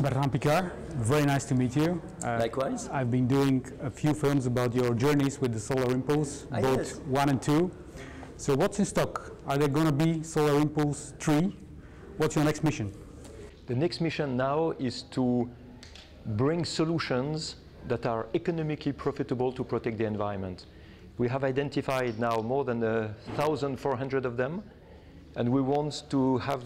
Bertrand Piccard, very nice to meet you. Likewise. I've been doing a few films about your journeys with the Solar Impulse, both yes. 1 and 2. So what's in stock? Are there going to be Solar Impulse 3? What's your next mission? The next mission now is to bring solutions that are economically profitable to protect the environment. We have identified now more than 1,400 of them, and we want to have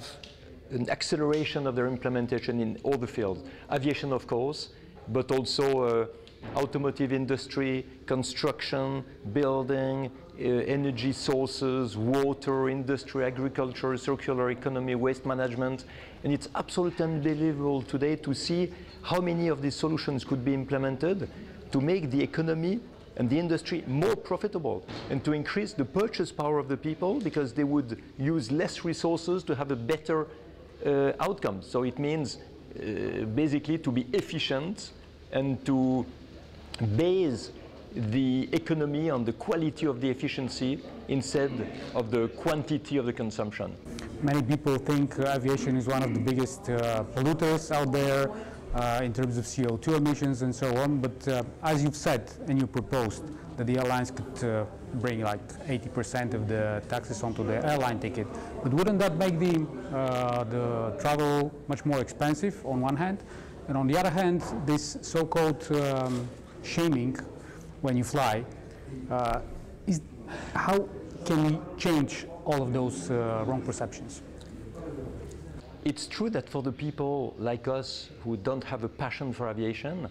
an acceleration of their implementation in all the fields. Aviation, of course, but also automotive industry, construction, building, energy sources, water, industry, agriculture, circular economy, waste management. And it's absolutely unbelievable today to see how many of these solutions could be implemented to make the economy and the industry more profitable and to increase the purchase power of the people, because they would use less resources to have a better outcome. So it means basically to be efficient and to base the economy on the quality of the efficiency instead of the quantity of the consumption. Many people think aviation is one of the biggest polluters out there in terms of CO2 emissions and so on, but as you've said and you proposed that the airlines could bring like 80% of the taxes onto the airline ticket, but wouldn't that make the travel much more expensive on one hand? And on the other hand, this so-called shaming when you fly, how can we change all of those wrong perceptions? It's true that for the people like us who don't have a passion for aviation,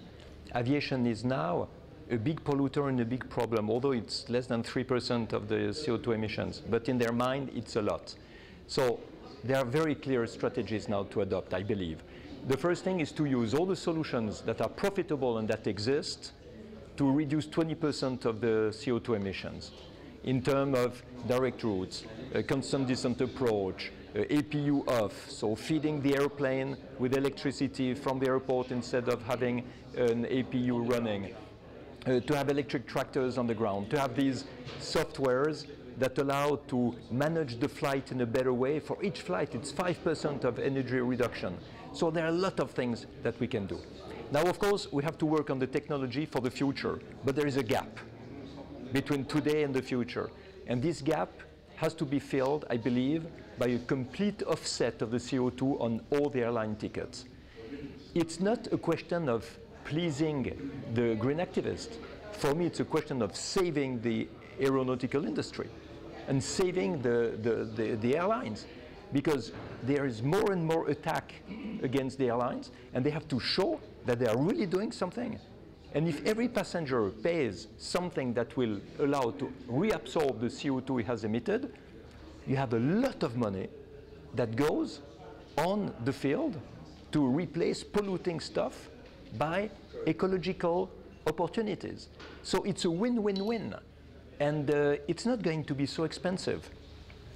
aviation is now a big polluter and a big problem, although it's less than 3% of the CO2 emissions. But in their mind, it's a lot. So there are very clear strategies now to adopt, I believe. The first thing is to use all the solutions that are profitable and that exist to reduce 20% of the CO2 emissions in terms of direct routes, constant descent approach, APU off, so feeding the airplane with electricity from the airport instead of having an APU running, to have electric tractors on the ground, to have these softwares that allow to manage the flight in a better way. For each flight, it's 5% of energy reduction. So there are a lot of things that we can do. Now, of course, we have to work on the technology for the future, but there is a gap between today and the future. And this gap has to be filled, I believe, by a complete offset of the CO2 on all the airline tickets. It's not a question of pleasing the green activists. For me, it's a question of saving the aeronautical industry and saving the airlines, because there is more and more attack against the airlines, and they have to show that they are really doing something. And if every passenger pays something that will allow to reabsorb the CO2 it has emitted, you have a lot of money that goes on the field to replace polluting stuff by ecological opportunities. So it's a win-win-win. And it's not going to be so expensive.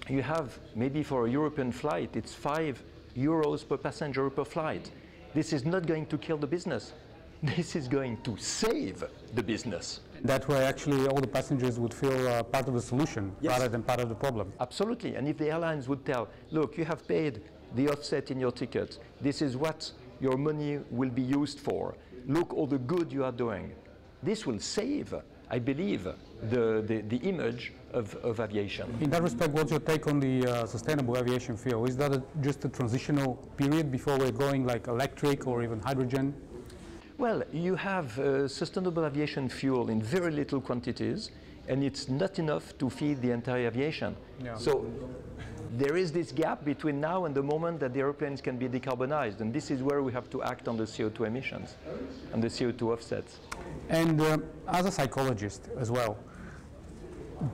You have, maybe for a European flight, it's €5 per passenger per flight. This is not going to kill the business. This is going to save the business. That way, actually, all the passengers would feel part of the solution, yes, rather than part of the problem. Absolutely. And if the airlines would tell, look, you have paid the offset in your ticket. This is what your money will be used for. Look all the good you are doing. This will save, I believe, the image of aviation. In that respect, what's your take on the sustainable aviation fuel? Is that just a transitional period before we're going like electric or even hydrogen? Well, you have sustainable aviation fuel in very little quantities, and it's not enough to feed the entire aviation. Yeah. So there is this gap between now and the moment that the airplanes can be decarbonized, and this is where we have to act on the CO2 emissions and the CO2 offsets. And as a psychologist as well,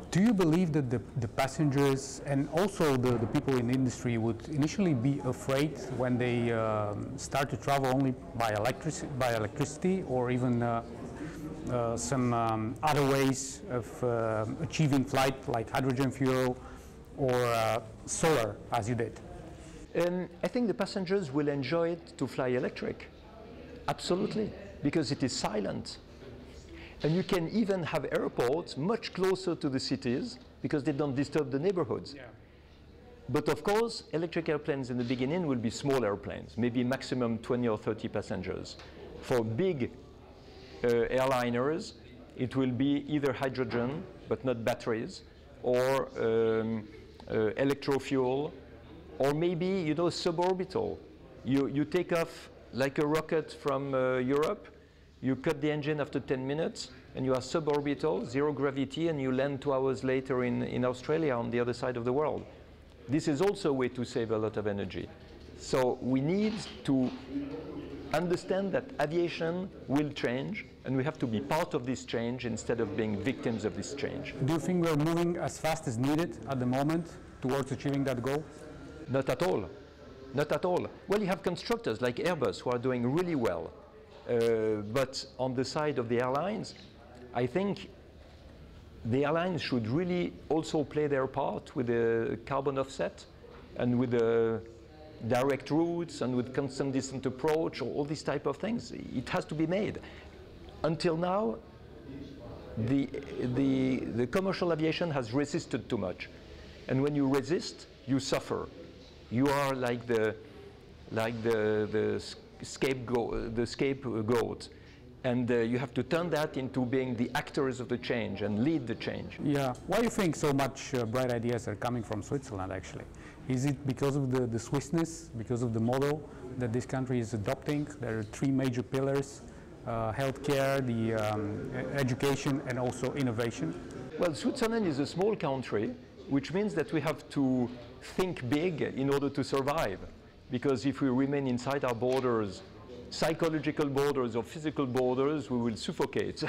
do you believe that the passengers and also the people in the industry would initially be afraid when they start to travel only by electricity or even some other ways of achieving flight, like hydrogen fuel or solar, as you did? I think the passengers will enjoy it to fly electric. Absolutely, because it is silent. And you can even have airports much closer to the cities because they don't disturb the neighborhoods. Yeah. But of course, electric airplanes in the beginning will be small airplanes, maybe maximum 20 or 30 passengers. For big airliners, it will be either hydrogen, but not batteries, or electrofuel, or maybe, you know, suborbital. You take off like a rocket from Europe, you cut the engine after 10 minutes, and you are suborbital, zero gravity, and you land 2 hours later in Australia on the other side of the world. This is also a way to save a lot of energy. So we need to understand that aviation will change, and we have to be part of this change instead of being victims of this change. Do you think we're moving as fast as needed at the moment towards achieving that goal? Not at all. Not at all. Well, you have constructors like Airbus who are doing really well. But on the side of the airlines, I think the airlines should really also play their part with the carbon offset and with the direct routes and with constant distant approach, or all these type of things. It has to be made. Until now, the commercial aviation has resisted too much. And when you resist, you suffer. You are like the scapegoat. And you have to turn that into being the actors of the change and lead the change. Yeah. Why do you think so much bright ideas are coming from Switzerland, actually? Is it because of the Swissness, because of the model that this country is adopting? There are 3 major pillars: healthcare, the education, and also innovation. Well, Switzerland is a small country, which means that we have to think big in order to survive. Because if we remain inside our borders, psychological borders or physical borders, we will suffocate.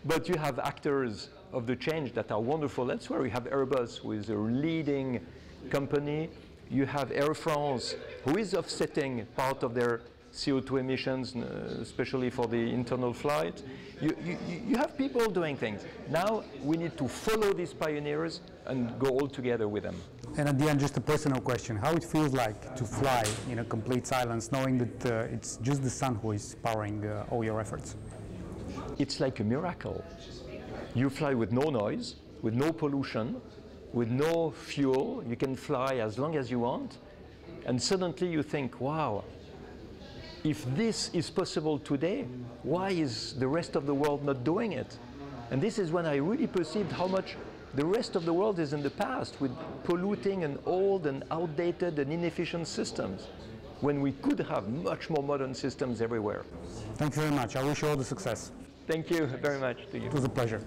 But you have actors of the change that are wonderful. That's where we have Airbus, who is a leading company. You have Air France, who is offsetting part of their CO2 emissions, especially for the internal flight. You have people doing things. Now we need to follow these pioneers and go all together with them. And at the end, just a personal question: how it feels like to fly in a complete silence, knowing that it's just the sun who is powering all your efforts? It's like a miracle. You fly with no noise, with no pollution, with no fuel. You can fly as long as you want, and suddenly you think, wow, if this is possible today, why is the rest of the world not doing it? And this is when I really perceived how much the rest of the world is in the past, with polluting and old and outdated and inefficient systems, when we could have much more modern systems everywhere. Thank you very much. I wish you all the success. Thank you very much to you. It was a pleasure.